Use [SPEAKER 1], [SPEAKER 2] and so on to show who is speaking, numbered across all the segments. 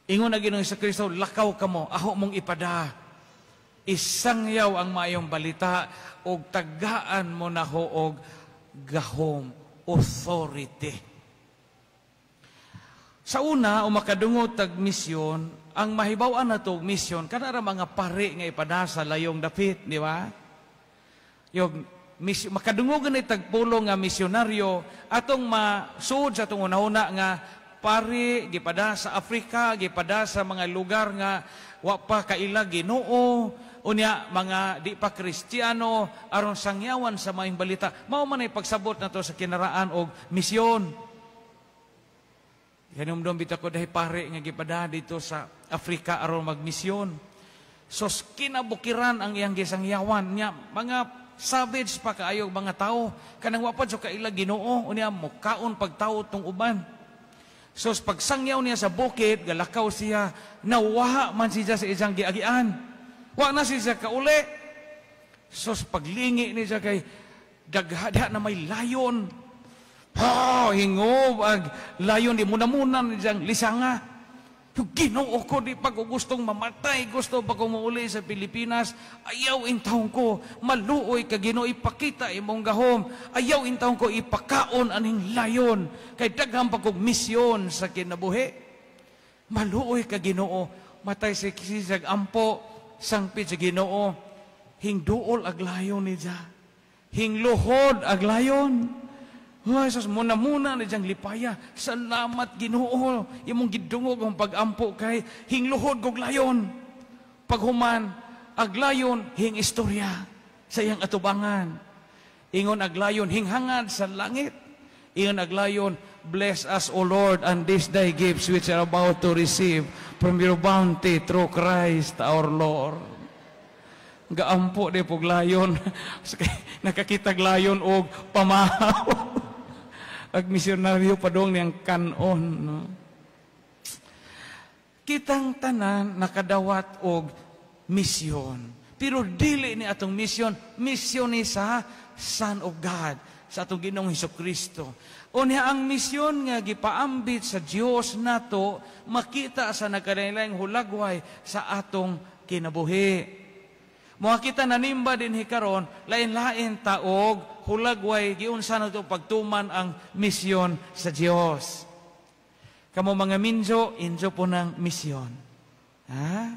[SPEAKER 1] Ingon na Ginoong Kristo, lakaw kamo, aho mong ipada. Isangyaw ang maayong balita, o tagaan mo na ho og gahom, authority. Sa una, o makadungog tag misyon, ang mahibawan na to misyon, kanara mga pari nga ipada sa layong dapit, di ba? Yung makadungogan ni tagpulo nga misyonaryo, atong masuod sa itong una-una nga pari, gipada sa Afrika, gipada sa mga lugar nga wa pa kaila Ginoo, unya mga di pa Kristiyano, aron sangyawan sa maayong balita. Mao man ay pagsabot na to sa kinaraan og misyon. Ganun bitaw ko dahil pare nga gipada dito sa Afrika aron magmisyon. So kinabukiran ang iyang gisangyawan niya, mga savage pa kaayog mga tao, kanang wa pa so kaila Ginoo, unya mukaon pagtao tong uban. So pagsangyaw niya sa bukid, galakaw siya, nawaha man siya sa isang giagian. Wa na siya kauli. So paglingi niya kay daghada na may layon. Hingob ag layon di muna-muna niyang lisanga. Yung Ginoo ko di pa ko gustong mamatay, gusto pa ko mauli sa Pilipinas. Ayaw intawon ko, maluoy ka Ginoo, ipakita imong gahom. Ayaw intawon ko, ipakaon aning layon. Kay daghang pa kong misyon sa kinabuhi. Maluoy ka Ginoo, matay si kisisag ampo, sangpit sa Ginoo. Hingduol ag layon niya. Hingluhod ag layon. Jesus, muna-muna na diyang lipaya. Salamat Ginoo. Imong gidungog ang pag-ampo kay hingluhod kog layon. Paghuman, aglayon hing istorya sa iyang atubangan. Ingon aglayon hinghangad sa langit. Ingon aglayon, bless us, O Lord, and this thy gifts which are about to receive from your bounty through Christ our Lord. Gaampo di pog layon. Nakakitag layon og pamahaw. Ag misyonaryo pa dong niyang kanon. No? Kitang tanan nakadawat og misyon. Pero dili ni atong misyon, misyon ni sa Son of God, sa atong Ginoong Hesukristo. Unya ang misyon nga gipaambit sa Dios nato, makita sa nagkalain-laing hulagway sa atong kinabuhi. Mga kita nanimba din hikaron, lain-lain taog, hulagway, giunsa na ito pagtuman ang misyon sa Diyos. Kamo mga minjo, injo po ng misyon. Ha?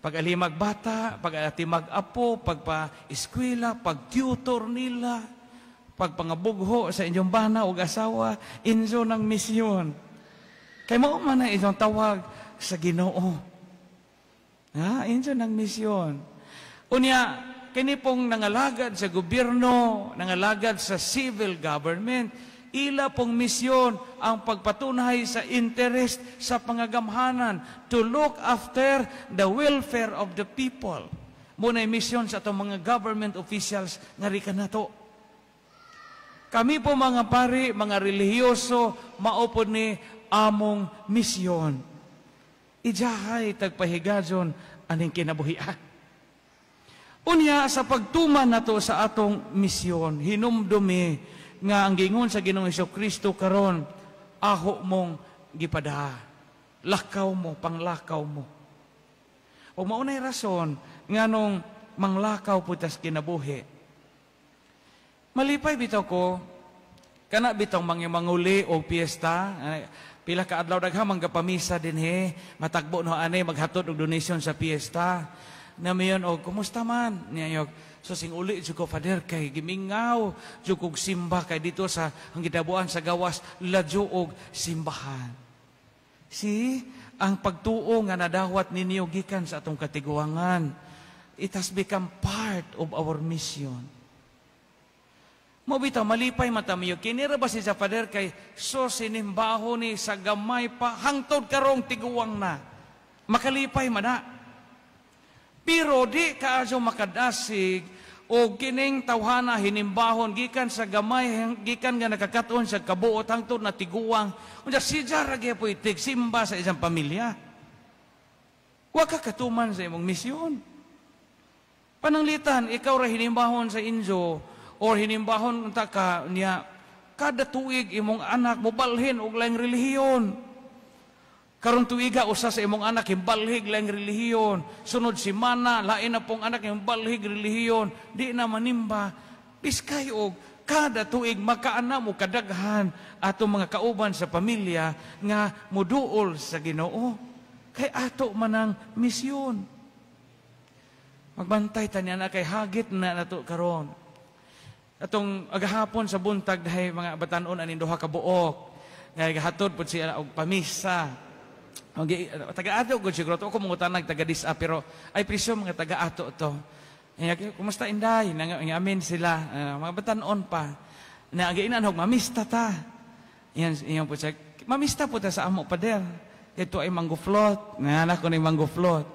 [SPEAKER 1] Pag-alimag bata, pag-atimag apo, pagpa-eskwela, pag-tutor nila, pagpangabugho sa inyong bana o asawa, injo ng misyon. Kaya mo man na inyong tawag sa Ginoo. Ha? Injo ng misyon. Unya, kini pong nangalagad sa gobyerno, nangalagad sa civil government, ila pong misyon ang pagpatunay sa interest sa pangagamhanan to look after the welfare of the people. Muna'y misyon sa itong mga government officials nga rika na to. Kami po mga pari, mga relihiyoso, maupod ni among misyon. Ijahay tagpahigadyon aning kinabuhian. Unya, sa pagtuman na to sa atong misyon, hinumdumi nga ang gingon sa Ginoong Hesukristo karon, aho mong gipada. Lakaw mo, panglakaw mo. O maunay rason, nga nung manglakaw putas kinabuhi. Malipay bitaw ko, kana bitaw manguli o piyesta, pila ka adlaw daghamang gapamisa din matagbo no ane maghatod og donation sa piyesta. Na mayon og kumusta man niya so sing uli jud ko Father kay gimingaw jud kog simba kay dito sa ang gidabuan sa gawas ladyo og simbahan. See, ang pagtuo nga nadawat ninyo gikan sa atong katiguangan, it has become part of our mission. Mo bitaw malipay mata miyo kinira ba si sa Father kay so sinimbaho ni sa gamay pa hangtod karong tiguang na makalipay man na. Pero di kaadyo makadasig o kining tawhana hinimbahon gikan sa gamay gikan nga nakakaton sa kabuot hangtod na tiguang unya siya ra gyud puitig simba sa isang pamilya. Wa ka katuman sa imong misyon. Pananglitan ikaw ra hinimbahon sa injo or hinimbahon unta ka niya kada tuig imong anak mobalhin og laing relihiyon. Karon tuiga usa sa imong anak himbalhig lang relihiyon, sunod semana lain na pong anak himbalhig relihiyon, di na manimba. Biskay og kada tuig makaana mo kadaghan ato mga kauban sa pamilya nga muduol sa Ginoo. Kay ato manang misyon. Magbantay tanya na kay hagit na nato karon. Atong agahapon sa buntag dahay mga batan-on aning duha ka buok. Nga gahatod pud siya og pamisa. Okay, taga-ato ko siguro to ako mangutanag taga-disa pero ay presyo mga taga-ato to. Kumusta inday? Amin sila. Mga batanon pa. Nagainan hog mamista ta. Yan po siya. Mamista po ta sa amo pader. Ito ay mango float. Anak ko ni mango float.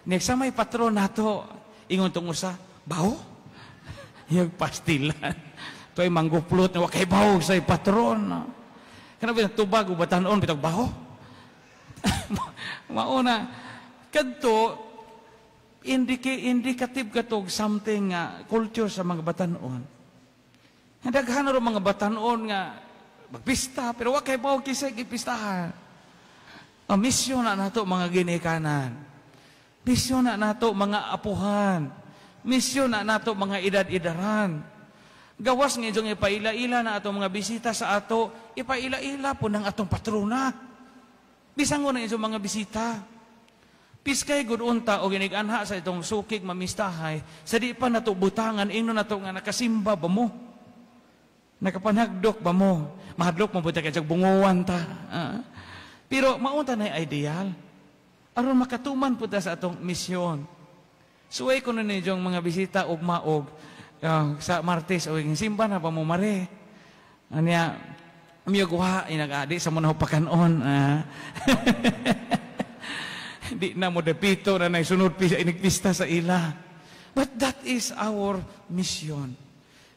[SPEAKER 1] Next sa may patron nato. Ingon tong usa, baho? Yung pastilan. Ito ay mango float na wakay baho sa patron. Kana ba tubag o batanon bitag baho? Mauna, kadto indicative katog something culture sa mga batanon. Daghan ro mga batanon nga magpista pero wa kay bawo kisay gipistahan. Ang misyon na nato mga ginikanan. Misyon na nato mga apuhan. Misyon na nato mga edad-edaran. Gawas nga inyong ipaila-ila na atong mga bisita sa ato, ipaila-ila po ng atong patrona. Bisang ko na inyong mga bisita. Piskay gudunta o giniganha sa itong sukig mamistahay, sa di pa nato butangan, ino nato nga nakasimba ba mo? Nakapanagdok ba mo? Mahadlok mo buta kayag bunguan ta. Pero maunta na ideal. Aron makatuman po ta sa atong misyon. Suway ko na ninyong mga bisita og maog sa Martes o simba na pa mo mare. Anya, miyagwa, inag-adi sa muna pakanon. Di na mo depito na naisunod inigpista sa ila. But that is our mission.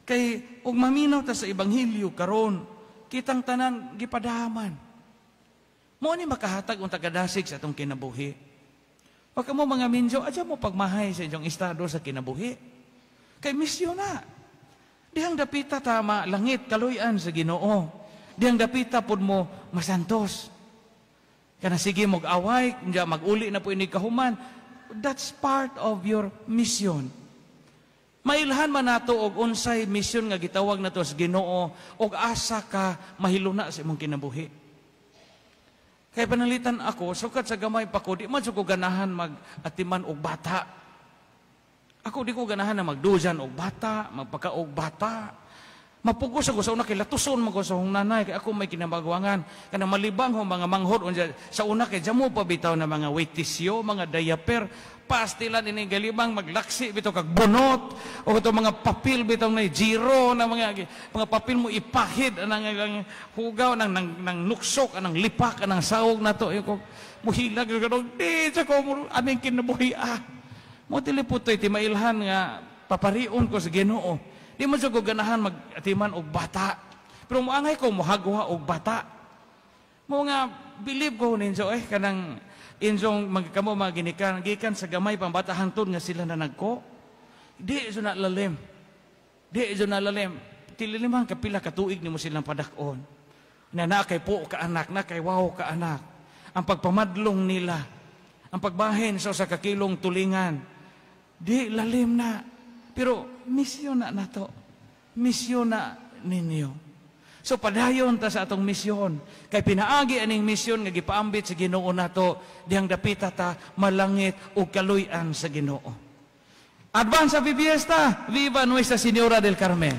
[SPEAKER 1] Kay, ug maminaw ta sa Ebanghelyo karon, kitang tanan gipadaman. Mo ni makahatag ang tagadasig sa atong kinabuhi. Wag mo mga minjo, adya mo pagmahay sa inyong estado sa kinabuhi. Kay misyon na. Dihang dapita tama langit kaluyan sa Ginoo. Diyang dapita po mo masantos. Kana sige mag-away, mag-uli na po ini kahuman. That's part of your mission. Mailhan man nato og unsay mission nga gitawag nato sa Ginoo og asa ka mahiluna sa imong kinabuhi. Kay panalitan ako, sukat sa gamay pa ko, di man ko ganahan mag-atiman og bata. Ako di ko ganahan na magdujan og bata, magpakaog bata. Mapugos ako sa una kay latuson mo ko sa hong nanay kay ako may kinabagwangan kana malibang ho mga manghod unja sa una kay jamo pa bitaw na mga weight tissue, mga diaper, pastilan ini galibang maglaksi bitaw kag bunot o to mga papel bitaw na zero na mga papel mo ipahid anang hugaw nang nuksok anang lipak anang sawog nato ko muhilag gadong di sa ko aning kinabuhi mo tiliputoy ti mailhan nga paparion ko sa Ginoo. Di mo siya ko ganahan mag-atiman og bata. Pero moangay ko, mohagwa og bata. Mo nga, believe ko ninyo, kanang inyong magkamo mga ginikan, gikan sa gamay pang bata hangtod nga sila na nagko. Di iso na lalim. Di iso na lalim. Tililimang kapila katuig ni mo silang padakon. Na kay po ka anak, na kay wow ka anak. Ang pagpamadlong nila, ang pagbahin sa kakilong tulingan, di lalim na. Pero misyon na nato. Misyon na ninyo. So padayon ta sa atong misyon. Kay pinaagi aning misyon nga gipaambit sa Ginoo nato, dihang dapita ta malangit ug kaluy-an sa Ginoo. Advance Happy Fiesta! Viva Nuestra Señora del Carmen!